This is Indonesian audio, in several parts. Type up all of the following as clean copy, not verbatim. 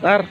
Tar.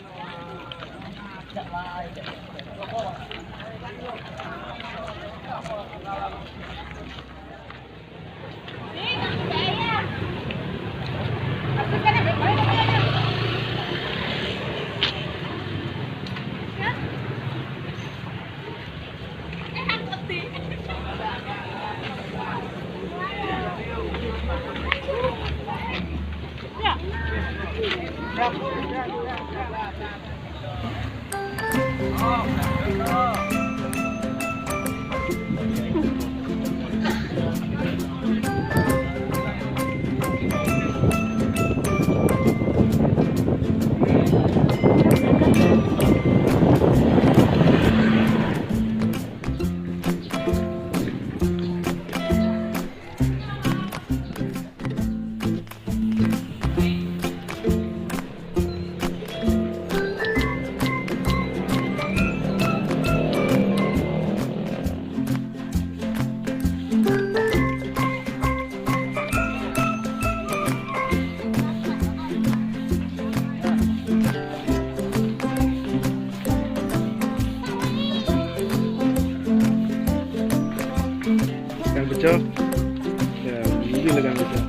Kang Bejo, ya ini lah Kang Bejo.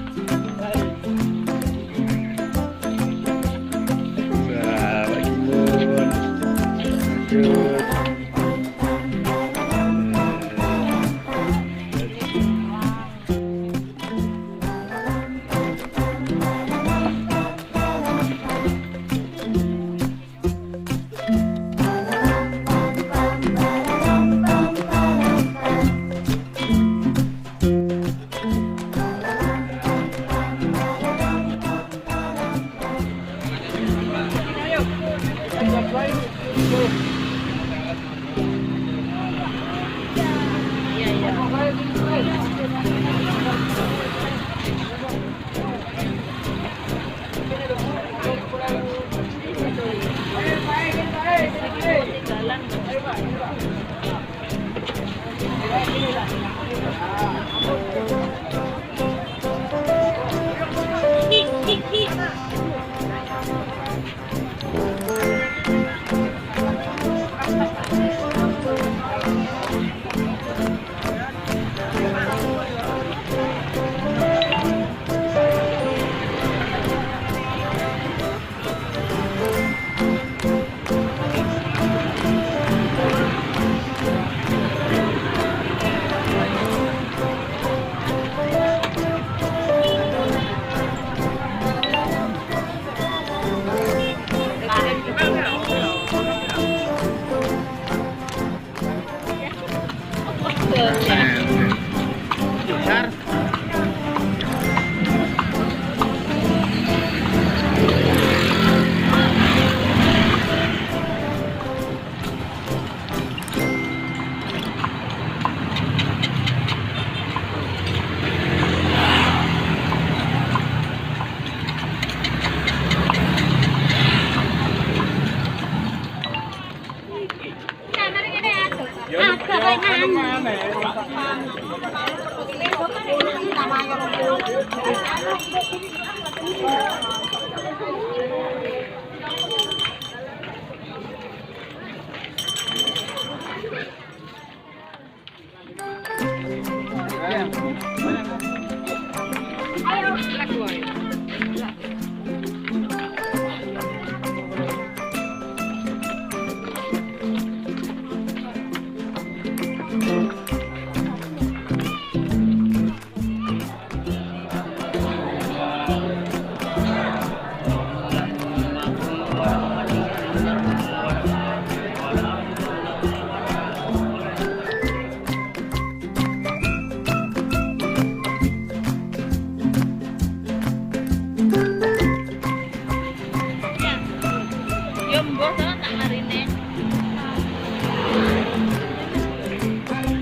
Wah, Pak Kimun, lanjut.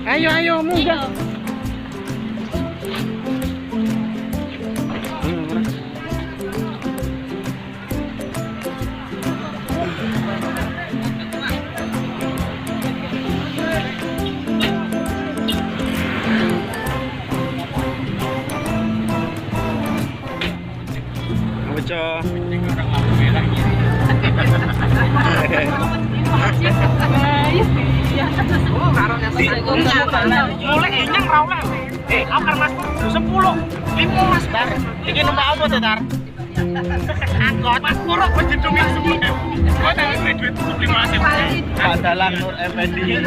Ayo, ayo, munggah. Bejo. Mulai inyang ra oleh. Akar Mas 10, 5 Mas bar. Iki numpak apa to, Tar? Angkot Mas Pur kok jedunge 10.000. Kok tak duit 15.000. Padalang Nur Effendi.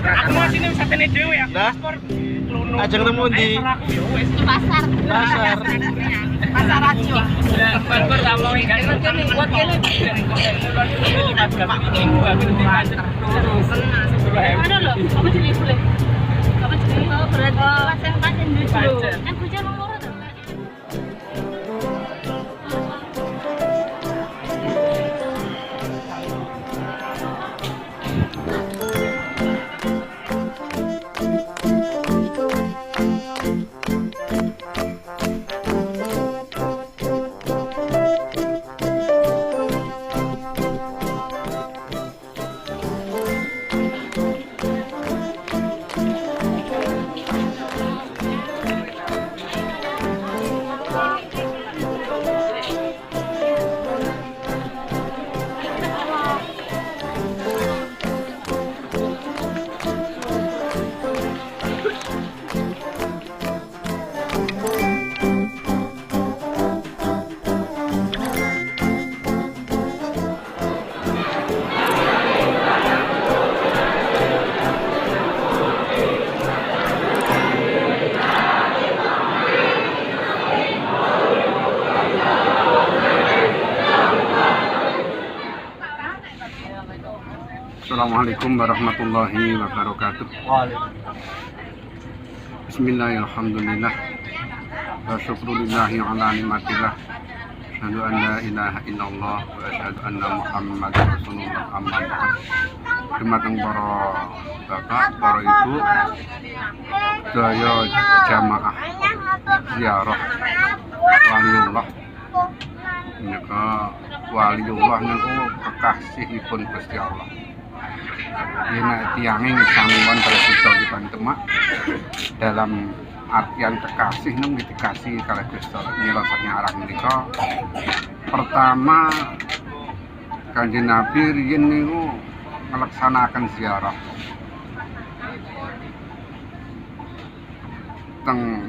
Aku mau sini satene dhewe ya. Lah? Ajeng nemu di Pasar. pasar. Pasar Rajo. Bar tak mau enggak kene buat kene. Mana lo? Apa jenis boleh? Apa jenis? Oh, berarti pasang dulu. Bocah nomor to. Assalamualaikum warahmatullahi wabarakatuh. Bismillahirrahmanirrahim. Wa syukrulillahi ala nikmatillah. Asyhadu an la ilaha illallah wa asyhadu anna Muhammadar Rasulullah amma ba'd. Dumateng para bapak, para ibu, daya jamaah ziarah waliullah. Menika waliullah niku kekasihipun Gusti Allah. Yen tiyanging sanuwun kalau kita dipantemak dalam artian kekasih nang dikasih kalih Gusti Allah nyelosake arah menika. Pertama Kanjeng Nabi riyen niku melaksanakan ziarah teng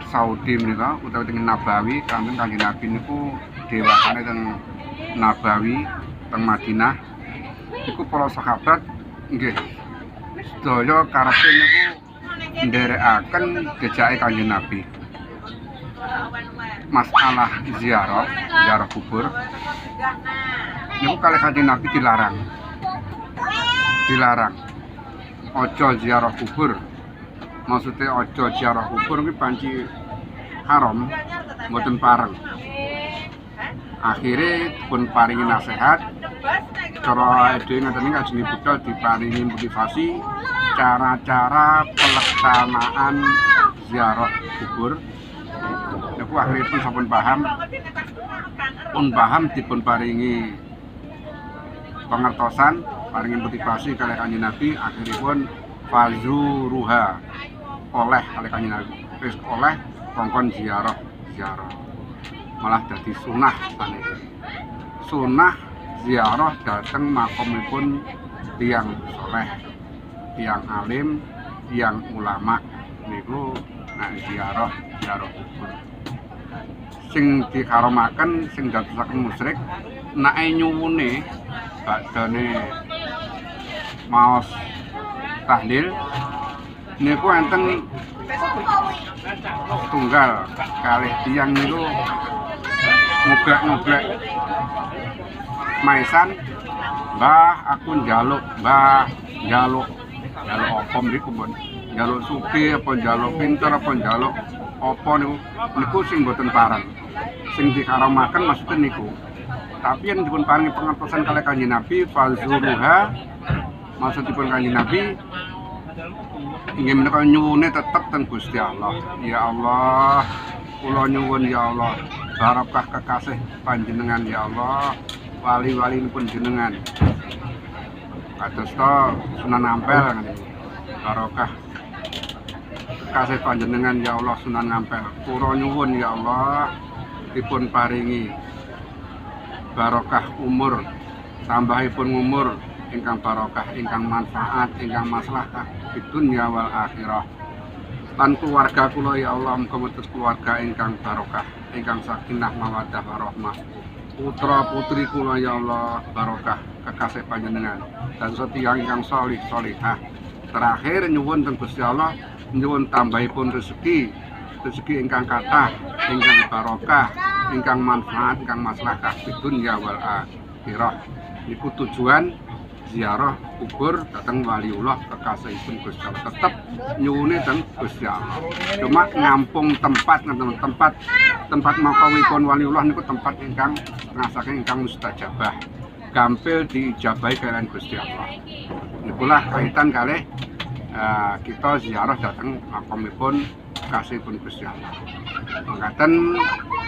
Saudi menika utawi teng Nabawi. Kanjeng Nabi niku dewasane teng Nabawi teng Madinah. Iku para sahabat nggih sedaya karepe niku nderekaken jejake Kanjeng Nabi. Masalah ziarah kubur niku kalih Kanjeng Nabi dilarang. Aja ziarah kubur. Maksudnya aja ziarah kubur kuwi panci haram, mboten pareng. Akhire dipun paringi nasihat cara dhewe ngaten iki kajeng budal diparingi motivasi cara-cara pelaksanaan ziarah kubur. Niku akhiripun sampun paham dipun paringi pangertosan, paringi motivasi kalih Kanjeng Nabi. Akhiripun fazuruha oleh kalih Kanjeng Nabi. Wis oleh kongkon ziarah. Malah dadi sunah saniki. Sunah ziarah dateng makomipun tiyang soleh, tiyang alim, tiyang ulama niku nek ziarah kubur. Sing dikaramaken, sing dadosaken musyrik nek nyuwune badane maos tahlil niku enten tunggal kalih tiyang niku ngublek maisan, Mbah aku njaluk apa mriku pun njaluk sugih apa njaluk pinter apa njaluk apa niku sing mboten pareng. Sing dikaramaken maksudnya niku. Tapi yang dipun paringi pengertosan kalih Kanjeng Nabi falzuruha maksudipun Kanjeng Nabi inggih menika nyuwune tetep teng Gusti Allah. Ya Allah, kula nyuwun ya Allah, barokah kekasih panjenengan ya Allah, wali-walinipun jenengan. Kados to Sunan Ampel ngene. Barokah kekasih panjenengan ya Allah Sunan Ampel. Kula nyuwun ya Allah dipun paringi barokah umur, tambahipun umur ingkang barokah, ingkang manfaat, ingkang maslahah di dunya wal akhirah. Lan keluarga kula ya Allah muga keluarga ingkang barokah, ingkang sakinah mawaddah warahmah. Putra putri kula ya Allah barokah kekasih panjenengan dan setiang ingkang sholih sholihah. Terakhir nyuwun teng Gusti Allah nyuwun tambahipun rezeki ingkang kathah, ingkang barokah, ingkang manfaat, ingkang maslahah di dunya wal akhirah. Niku tujuan ziarah kubur datang waliullah kekasihipun Gusti Allah. Tetep nyuwune teng Gusti Allah. Cuma ngampung tempat makamipun waliullah niku tempat ingkang ngrasake ingkang mustajabah. Gampil diijabahi kalian Gusti Allah. Nikulah kaitan kalih kita ziarah datang makamipun kekasihipun Gusti Allah. Mangkaten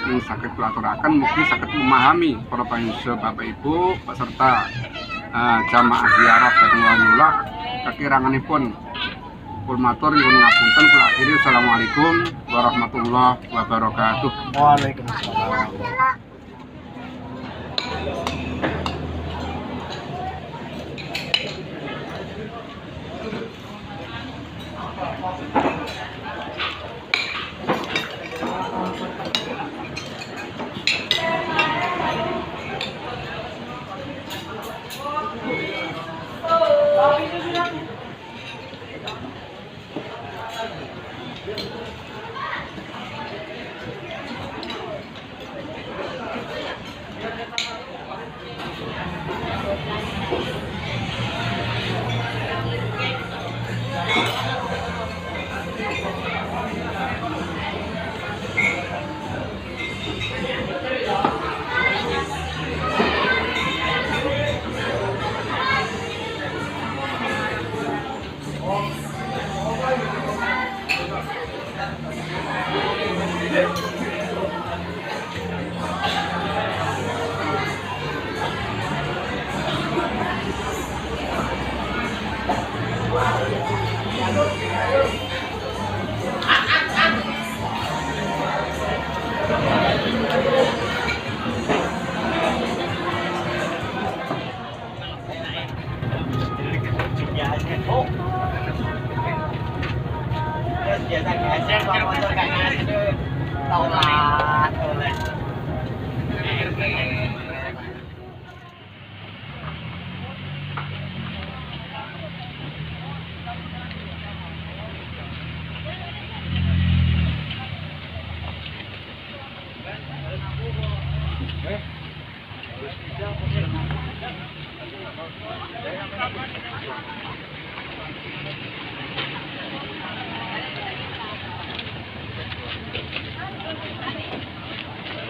ing saged kula aturaken mugi saged memahami para pamirsa Bapak Ibu peserta jamaah ziarah datang waliullah kekiranganipun. Kula matur nyuwun ngapunten, kula akhiri assalamualaikum warahmatullahi wabarakatuh. Waalaikumsalam.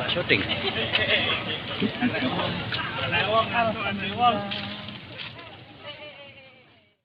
Syuting.